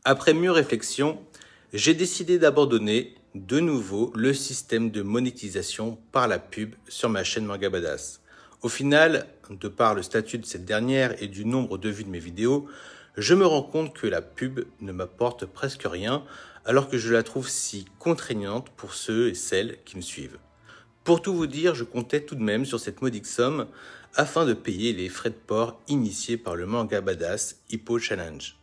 Après mûre réflexion, j'ai décidé d'abandonner de nouveau le système de monétisation par la pub sur ma chaîne Manga Badass. Au final, de par le statut de cette dernière et du nombre de vues de mes vidéos, je me rends compte que la pub ne m'apporte presque rien alors que je la trouve si contraignante pour ceux et celles qui me suivent. Pour tout vous dire, je comptais tout de même sur cette modique somme afin de payer les frais de port initiés par le Manga Badass Hippo Challenge.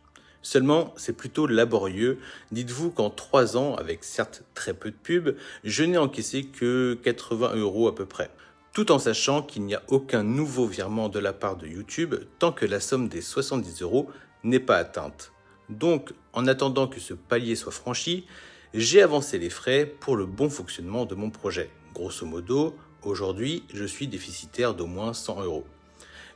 Seulement, c'est plutôt laborieux. Dites-vous qu'en 3 ans, avec certes très peu de pubs, je n'ai encaissé que 80 € à peu près. Tout en sachant qu'il n'y a aucun nouveau virement de la part de YouTube tant que la somme des 70 € n'est pas atteinte. Donc, en attendant que ce palier soit franchi, j'ai avancé les frais pour le bon fonctionnement de mon projet. Grosso modo, aujourd'hui, je suis déficitaire d'au moins 100 €.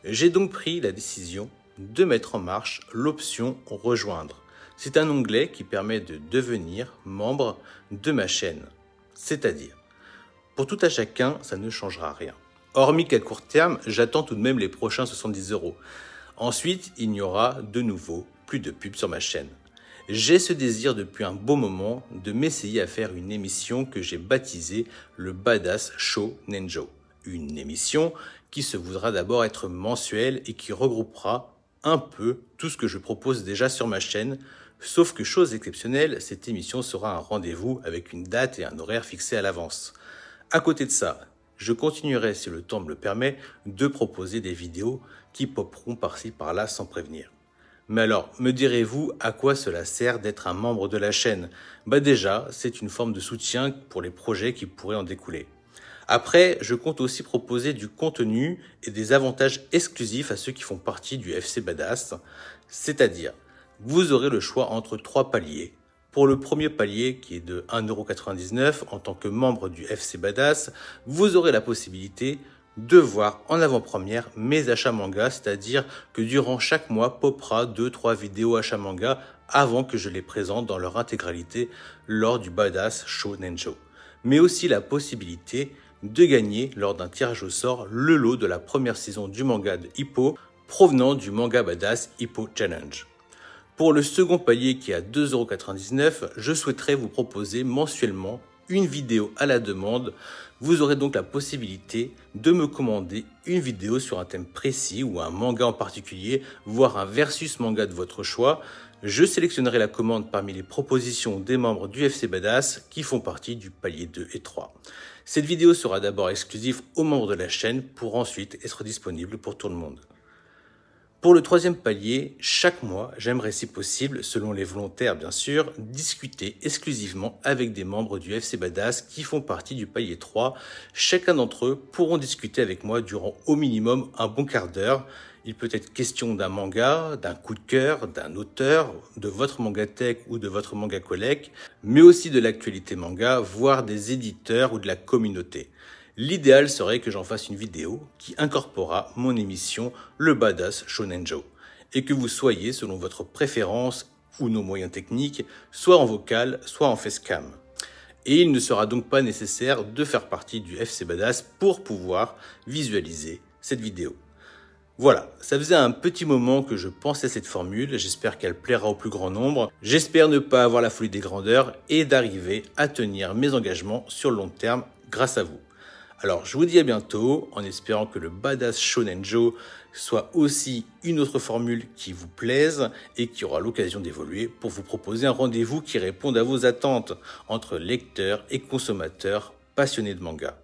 J'ai donc pris la décision de mettre en marche l'option « Rejoindre ». C'est un onglet qui permet de devenir membre de ma chaîne. C'est-à-dire, pour tout à chacun, ça ne changera rien. Hormis qu'à court terme, j'attends tout de même les prochains 70 €. Ensuite, il n'y aura de nouveau plus de pubs sur ma chaîne. J'ai ce désir depuis un beau moment de m'essayer à faire une émission que j'ai baptisée le Badass Show Nenjo. Une émission qui se voudra d'abord être mensuelle et qui regroupera un peu tout ce que je propose déjà sur ma chaîne, sauf que chose exceptionnelle, cette émission sera un rendez-vous avec une date et un horaire fixés à l'avance. À côté de ça, je continuerai, si le temps me le permet, de proposer des vidéos qui popperont par-ci par-là sans prévenir. Mais alors, me direz-vous à quoi cela sert d'être un membre de la chaîne? Déjà, c'est une forme de soutien pour les projets qui pourraient en découler. Après, je compte aussi proposer du contenu et des avantages exclusifs à ceux qui font partie du FC Badass, c'est-à-dire, vous aurez le choix entre 3 paliers. Pour le premier palier, qui est de 1,99 € en tant que membre du FC Badass, vous aurez la possibilité de voir en avant-première mes achats manga, c'est-à-dire que durant chaque mois popera 2-3 vidéos achats manga avant que je les présente dans leur intégralité lors du Badass Show Nenjo. Mais aussi la possibilité de gagner lors d'un tirage au sort le lot de la première saison du manga de Hippo provenant du Manga Badass Hippo Challenge. Pour le second palier qui est à 2,99 €, je souhaiterais vous proposer mensuellement une vidéo à la demande. Vous aurez donc la possibilité de me commander une vidéo sur un thème précis ou un manga en particulier, voire un versus manga de votre choix. Je sélectionnerai la commande parmi les propositions des membres du FC Badass qui font partie du palier 2 et 3. Cette vidéo sera d'abord exclusive aux membres de la chaîne pour ensuite être disponible pour tout le monde. Pour le troisième palier, chaque mois, j'aimerais si possible, selon les volontaires bien sûr, discuter exclusivement avec des membres du FC Badass qui font partie du palier 3. Chacun d'entre eux pourront discuter avec moi durant au minimum un bon quart d'heure. Il peut être question d'un manga, d'un coup de cœur, d'un auteur, de votre mangatech ou de votre manga collect, mais aussi de l'actualité manga, voire des éditeurs ou de la communauté. L'idéal serait que j'en fasse une vidéo qui incorporera mon émission Le Badass Show Nenjo et que vous soyez, selon votre préférence ou nos moyens techniques, soit en vocal, soit en facecam. Et il ne sera donc pas nécessaire de faire partie du FC Badass pour pouvoir visualiser cette vidéo. Voilà, ça faisait un petit moment que je pensais à cette formule, j'espère qu'elle plaira au plus grand nombre. J'espère ne pas avoir la folie des grandeurs et d'arriver à tenir mes engagements sur le long terme grâce à vous. Alors, je vous dis à bientôt, en espérant que le Badass Show Nenjo soit aussi une autre formule qui vous plaise et qui aura l'occasion d'évoluer pour vous proposer un rendez-vous qui réponde à vos attentes entre lecteurs et consommateurs passionnés de manga.